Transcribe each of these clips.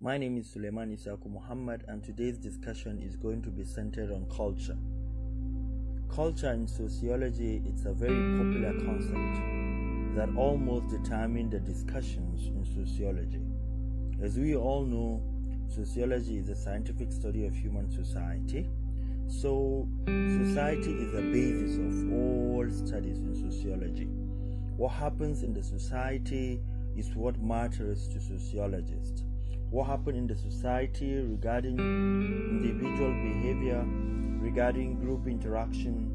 My name is Suleiman Isaku Muhammad, and today's discussion is going to be centered on culture. Culture in sociology, it's a very popular concept that almost determines the discussions in sociology. As we all know, sociology is a scientific study of human society. So, society is the basis of all studies in sociology. What happens in the society is what matters to sociologists. What happened in the society regarding individual behavior, regarding group interaction,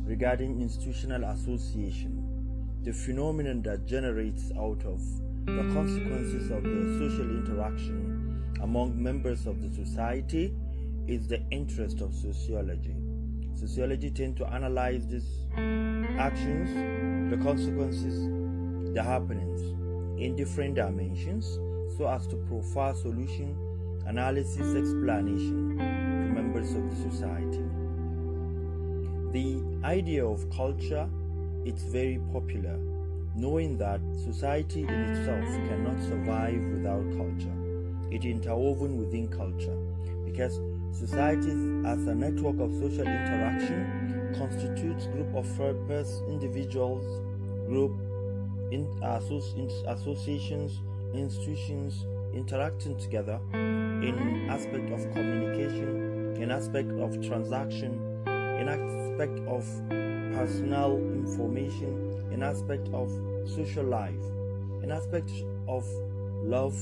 regarding institutional association, the phenomenon that generates out of the consequences of the social interaction among members of the society is the interest of sociology. Sociology tends to analyze these actions, the consequences, the happenings in different dimensions so as to provide solution, analysis, explanation to members of the society. The idea of culture is very popular, knowing that society in itself cannot survive without culture. It is interwoven within culture because societies as a network of social interaction constitutes group of individuals, associations, institutions interacting together in aspect of communication, in aspect of transaction, in aspect of personal information, in aspect of social life, in aspect of love,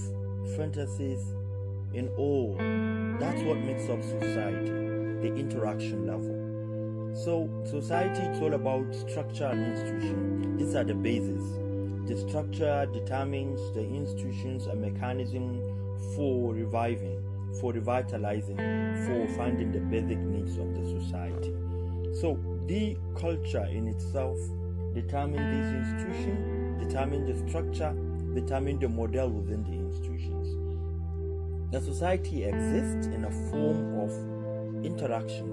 fantasies, in all. That's what makes up society, the interaction level. So society is all about structure and institution. These are the bases. The structure determines the institutions and mechanism for reviving, for revitalizing, for finding the basic needs of the society. So the culture in itself determines this institution, determines the structure, determines the model within the institutions. The society exists in a form of interaction,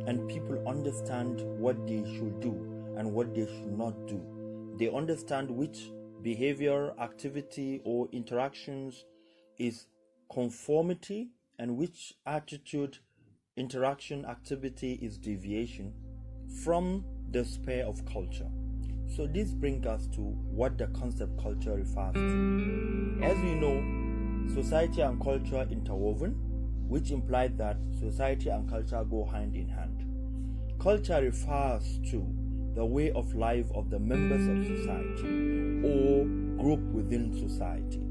and people understand what they should do and what they should not do. They understand which behavior, activity, or interactions is conformity and which attitude, interaction, activity is deviation from the sphere of culture. So this brings us to what the concept culture refers to. As we know, society and culture are interwoven, which implies that society and culture go hand in hand. Culture refers to the way of life of the members of society or group within society.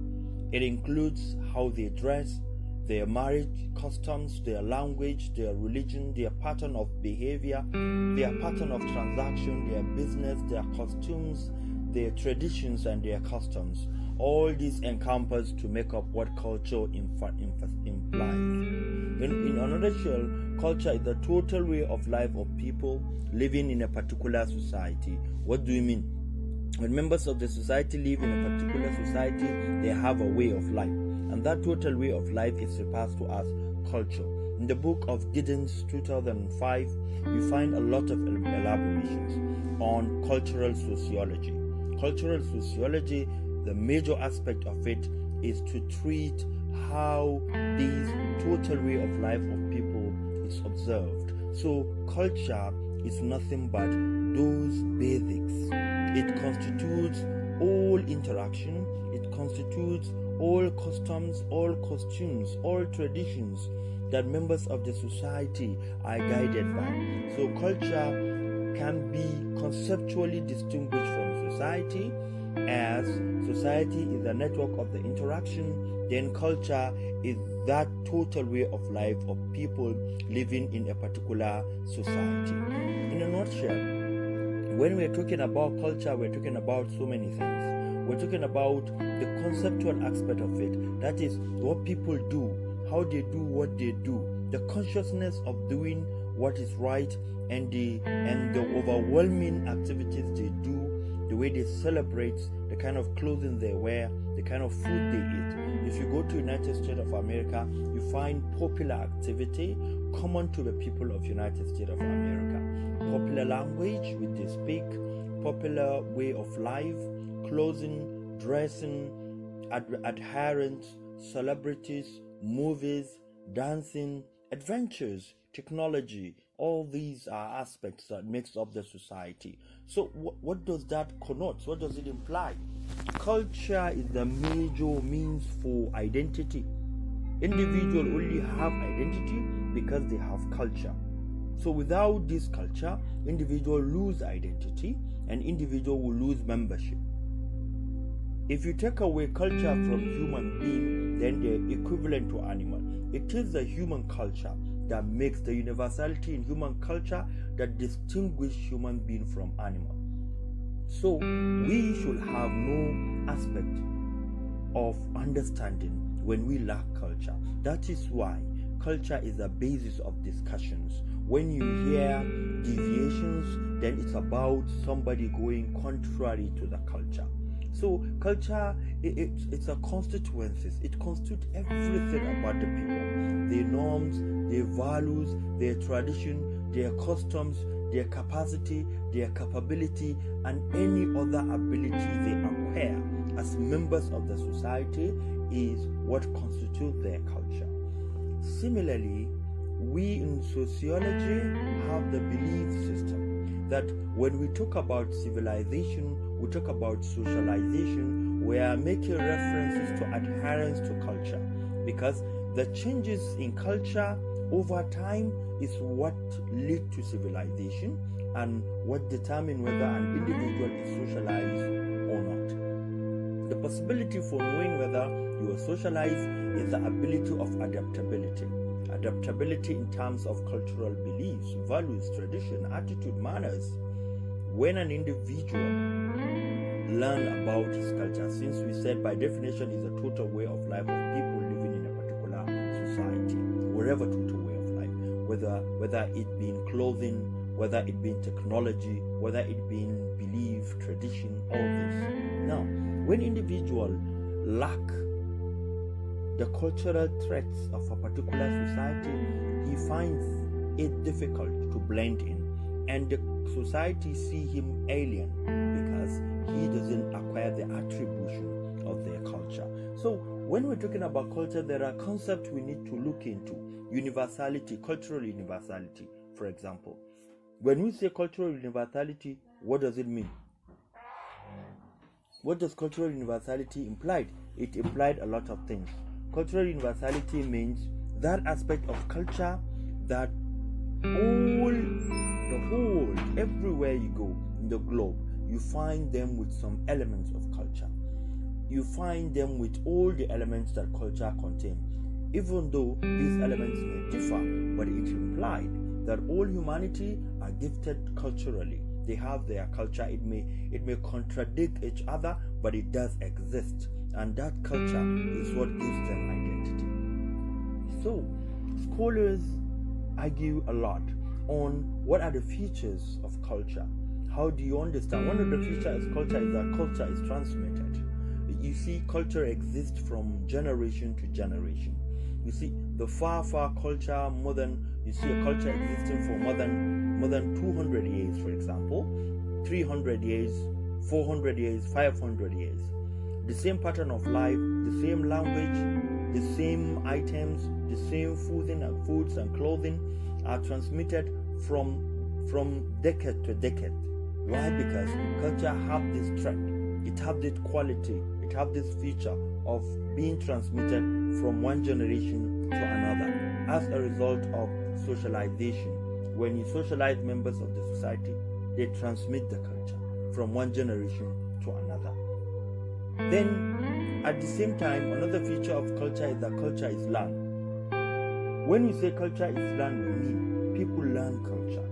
It includes how they dress, their marriage customs, their language, their religion, their pattern of behavior, their pattern of transaction, their business, their costumes, their traditions, and their customs. All these encompass to make up what culture implies. In a nutshell, culture is the total way of life of people living in a particular society. What do you mean? When members of the society live in a particular society, they have a way of life. And that total way of life is referred to as culture. In the book of Giddens, 2005, you find a lot of elaborations on cultural sociology. Cultural sociology, the major aspect of it is to treat how this total way of life of people is observed. So culture is nothing but those basics. It constitutes all interaction, it constitutes all customs, all costumes, all traditions that members of the society are guided by. So culture can be conceptually distinguished from society, as society is a network of the interaction, then culture is that total way of life of people living in a particular society. In a nutshell, when we're talking about culture, we're talking about so many things. We're talking about the conceptual aspect of it. That is what people do, how they do what they do, the consciousness of doing what is right, and the overwhelming activities they do, the way they celebrate, the kind of clothing they wear, the kind of food they eat. If you go to United States of America, you find popular activity common to the people of United States of America. Popular language which they speak, popular way of life, clothing, dressing, adherence, celebrities, movies, dancing, adventures, technology. All these are aspects that makes up the society. So what does that connote? What does it imply? Culture is the major means for identity. Individuals only have identity because they have culture. So without this culture, individual lose identity and individual will lose membership. If you take away culture from human being, then they're equivalent to animal. It is the human culture that makes the universality in human culture that distinguish human being from animal. So we should have no aspect of understanding when we lack culture. That is why culture is the basis of discussions. When you hear deviations, then it's about somebody going contrary to the culture. So culture, it's a constituencies. It constitutes everything about the people. Their norms, their values, their tradition, their customs, their capacity, their capability, and any other ability they acquire as members of the society is what constitutes their culture. Similarly, we in sociology have the belief system that when we talk about civilization, we talk about socialization, we are making references to adherence to culture, because the changes in culture over time is what lead to civilization and what determine whether an individual is socialized or not. The possibility for knowing whether you are socialized is the ability of adaptability. Adaptability in terms of cultural beliefs, values, tradition, attitude, manners. When an individual learn about his culture, since we said by definition is a total way of life of people living in a particular society, whatever total way of life, whether it be in clothing, whether it be in technology, whether it be in belief, tradition, all this. Now, when individuals lack the cultural traits of a particular society, he finds it difficult to blend in, and the society see him alien because he doesn't acquire the attribution of their culture. So when we're talking about culture, there are concepts we need to look into. Universality, cultural universality, for example. When we say cultural universality, what does it mean? What does cultural universality imply? It implied a lot of things. Cultural universality means that aspect of culture that everywhere you go in the globe, you find them with some elements of culture. You find them with all the elements that culture contains. Even though these elements may differ, but it implied that all humanity are gifted culturally. They have their culture. It may contradict each other, but it does exist. And that culture is what gives them identity. So, scholars argue a lot on what are the features of culture. How do you understand? One of the features of culture is that culture is transmitted. You see, culture exists from generation to generation. You see, the far culture, you see a culture existing for more than 200 years, for example, 300 years, 400 years, 500 years. The same pattern of life, the same language, the same items, the same foods and clothing are transmitted from decade to decade. Why? Because culture have this trait, it have this quality, it have this feature of being transmitted from one generation to another as a result of socialization. When you socialize members of the society, they transmit the culture from one generation to another. Then, at the same time, another feature of culture is that culture is learned. When we say culture is learned, we mean people learn culture.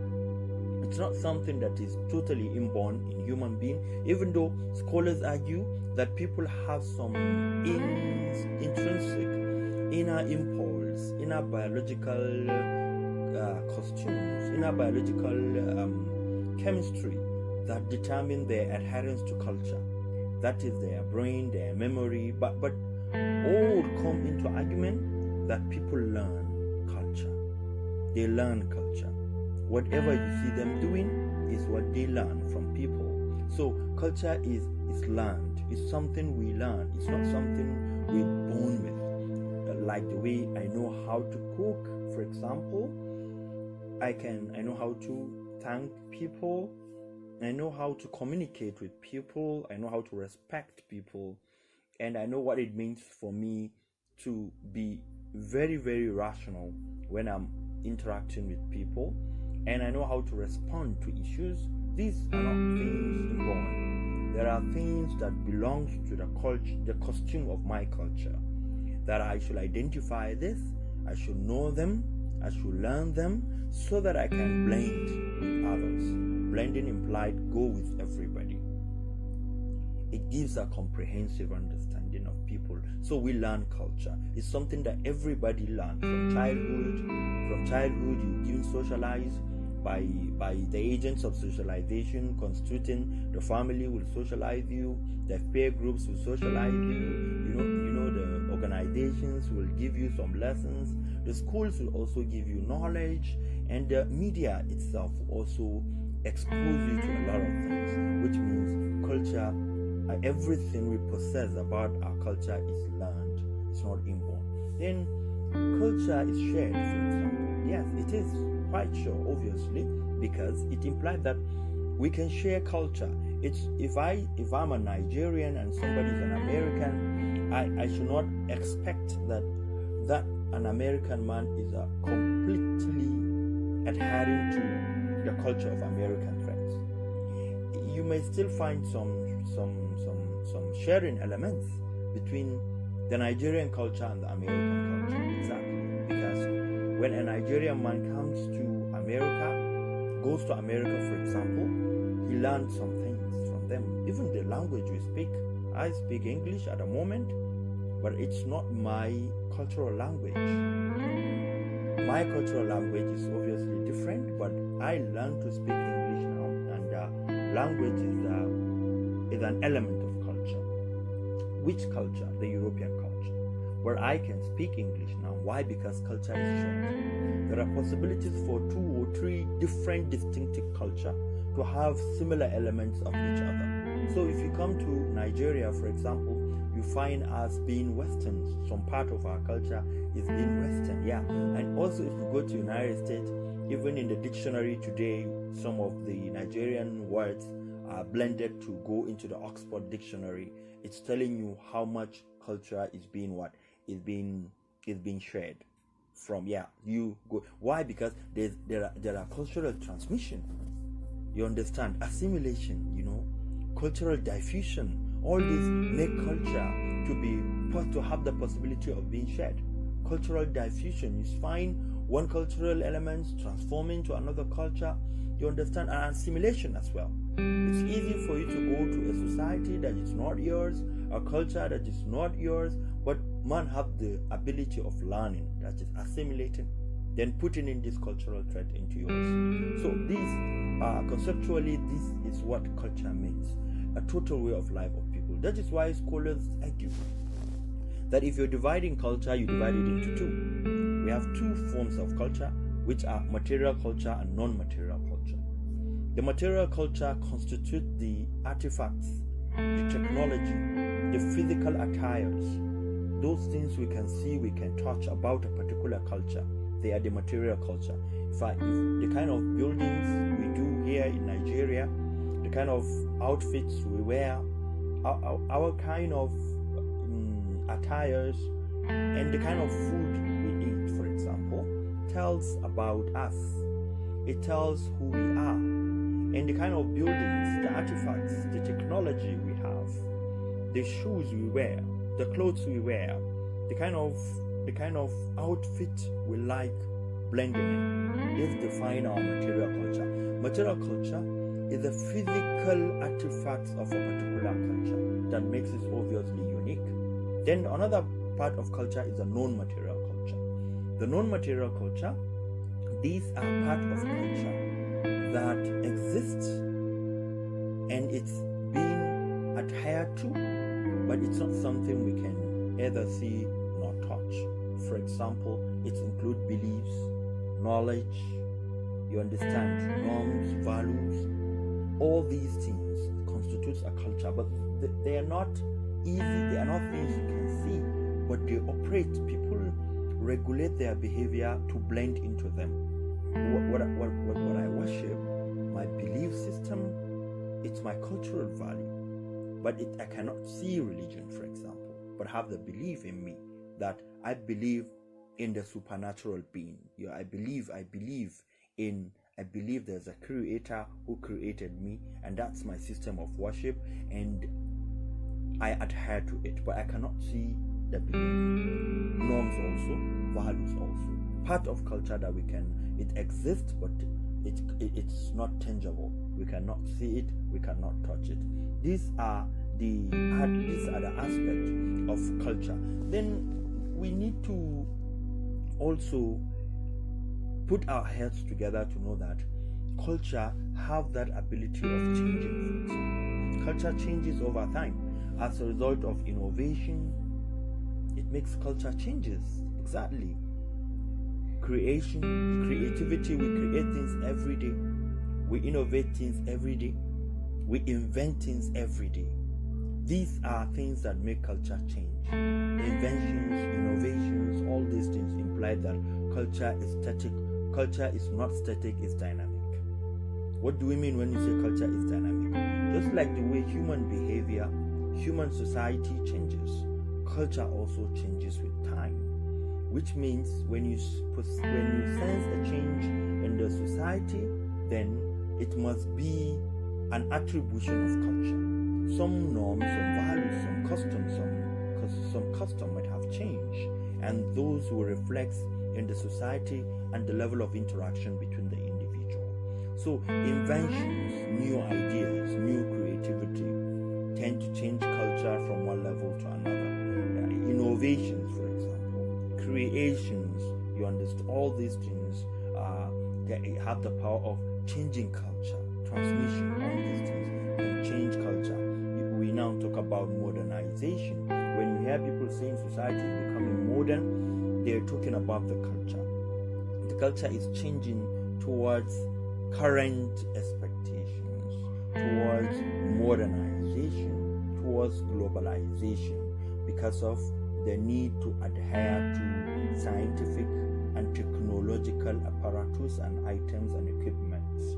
It's not something that is totally inborn in human being, even though scholars argue that people have some intrinsic inner impulse, inner biological costumes, inner biological chemistry that determine their adherence to culture. That is their brain, their memory, but all come into argument that people learn culture. They learn culture. Whatever you see them doing is what they learn from people. So culture is learned. It's something we learn. It's not something we're born with. like the way I know how to cook, for example. I know how to thank people. I know how to communicate with people. I know how to respect people. And I know what it means for me to be very, very rational when I'm interacting with people. And I know how to respond to issues. These are not things inborn. There are things that belong to the culture, the costume of my culture, that I should identify this, I should know them, I should learn them, so that I can blend with others. Blending implied go with everybody. It gives a comprehensive understanding of people. So we learn culture. It's something that everybody learns from childhood. From childhood, you're given socialized by the agents of socialization constituting the family will socialize you, the peer groups will socialize you, the organizations will give you some lessons, the schools will also give you knowledge, and the media itself also expose you to a lot of things, which means culture, everything we possess about our culture is learned, it's not inborn. Then culture is shared, for example. Yes, it is quite sure, obviously, because it implies that we can share culture. It's if I'm a Nigerian and somebody is an American, I should not expect that an American man is completely adhering to the culture of American friends. You may still find some sharing elements between the Nigerian culture and the American culture. Exactly, because when a Nigerian man comes to America, goes to America, for example, he learns some things from them. Even the language we speak, I speak English at the moment, but it's not my cultural language. My cultural language is obviously different, but I learn to speak English now, and language is an element of culture. Which culture? The European culture, where I can speak English now. Why? Because culture is shared. There are possibilities for 2 or 3 different distinctive culture to have similar elements of each other. So if you come to Nigeria, for example, you find us being Western. Some part of our culture is being Western, yeah. And also if you go to United States, even in the dictionary today, some of the Nigerian words are blended to go into the Oxford Dictionary. It's telling you how much culture is being shared from, you go. Why? Because there are cultural transmission. You understand? Assimilation, cultural diffusion. All these make culture to have the possibility of being shared. Cultural diffusion. You find one cultural element transforming to another culture. You understand? And assimilation as well. It's easy for you to go to a society that is not yours, a culture that is not yours, but man have the ability of learning, that is assimilating, then putting in this cultural thread into yours. So conceptually, this is what culture means, a total way of life of people. That is why scholars argue that if you're dividing culture, you divide it into 2. We have 2 forms of culture, which are material culture and non-material culture. The material culture constitutes the artifacts, the technology, the physical attires, those things we can see, we can touch about a particular culture. They are the material culture. If the kind of buildings we do here in Nigeria, the kind of outfits we wear, our kind of attires, and the kind of food we eat, for example, tells about us. It tells who we are. And the kind of buildings, the artifacts, the technology we have, the shoes we wear, the clothes we wear, the kind of outfit we like blending in, this define our material culture. Material culture is the physical artifacts of a particular culture that makes it obviously unique. Then another part of culture is the non-material culture. The non-material culture, these are part of culture that exists and it's being adhered to, but it's not something we can either see nor touch. For example, it includes beliefs, knowledge, you understand, norms, values. All these things constitutes a culture, but they are not easy, they are not things you can see, but they operate. People regulate their behavior to blend into them. What I worship, my belief system, it's my cultural value. But I cannot see religion, for example, but have the belief in me that I believe in the supernatural being. I believe there's a creator who created me, and that's my system of worship, and I adhere to it. But I cannot see the belief. Norms also, values also. Part of culture that it exists, but it's not tangible. We cannot see it, we cannot touch it. These are the aspects of culture. Then we need to also put our heads together to know that culture have that ability of changing. Culture changes over time as a result of innovation. It makes culture changes. Exactly. Creativity, we create things every day. We innovate things every day. We invent things every day. These are things that make culture change. Inventions, innovations, all these things imply that culture is static. Culture is not static, it's dynamic. What do we mean when we say culture is dynamic? Just like the way human behavior, human society changes, culture also changes with time. Which means when you sense a change in the society, then it must be an attribution of culture. Some norms, some values, some customs, some custom might have changed, and those will reflect in the society and the level of interaction between the individual. So inventions, new ideas, new creativity tend to change culture from one level to another. Innovations, for example, creations, you understand, all these things they have the power of changing culture. Transmission, all these things can change culture. We now talk about modernization. When you hear people saying society is becoming modern, they're talking about the culture. The culture is changing towards current expectations, towards modernization, towards globalization, because of the need to adhere to scientific and technological apparatus and items and equipments.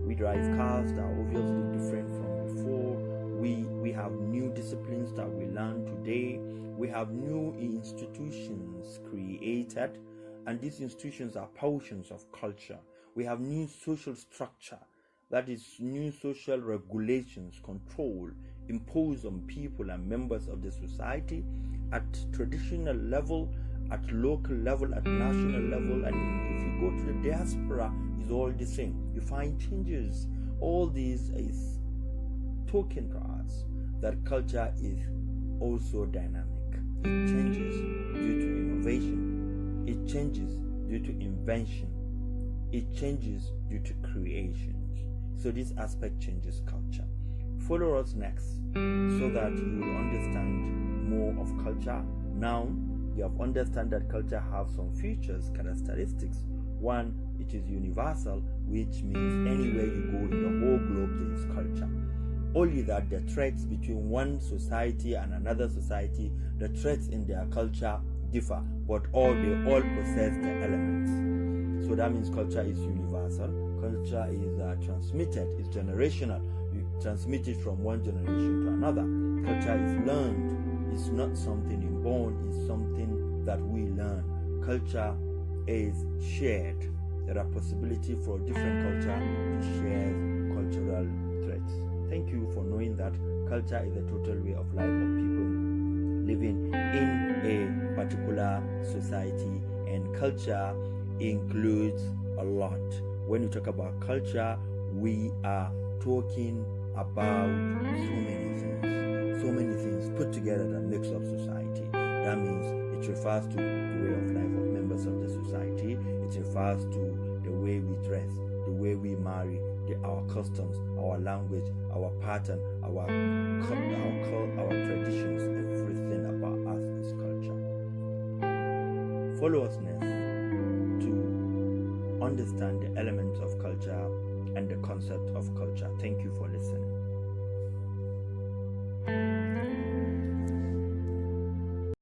We drive cars that are obviously different from before. We have new disciplines that we learn today. We have new institutions created, and these institutions are portions of culture. We have new social structure, that is, new social regulations, control imposed on people and members of the society at traditional level, at local level, at national level, and if you go to the diaspora, it's all the same. You find changes. All these is talking to us that culture is also dynamic. It changes due to innovation. It changes due to invention. It changes due to creations. So this aspect changes culture. Follow us next so that you will understand more of culture. Now you have understand that culture has some features, characteristics. One, it is universal, which means anywhere you go in the whole globe there is culture. Only that the threats between one society and another society, the threats in their culture differ, but they all possess the elements. So that means culture is universal. Culture is transmitted, is generational. You transmit it from one generation to another. Culture is learned. It's not something inborn, it's something that we learn. Culture is shared. There are possibilities for different culture to share cultural threats. Thank you for knowing that culture is a total way of life of people living in a particular society, and culture includes a lot. When we talk about culture, we are talking about so many things put together that makes up society. That means it refers to the way of life of members of the society. It refers to the way we dress, the way we marry, our customs, our language, our pattern, our traditions. Everything about us is culture. Follow us next to understand the elements of culture and the concept of culture. Thank you for listening.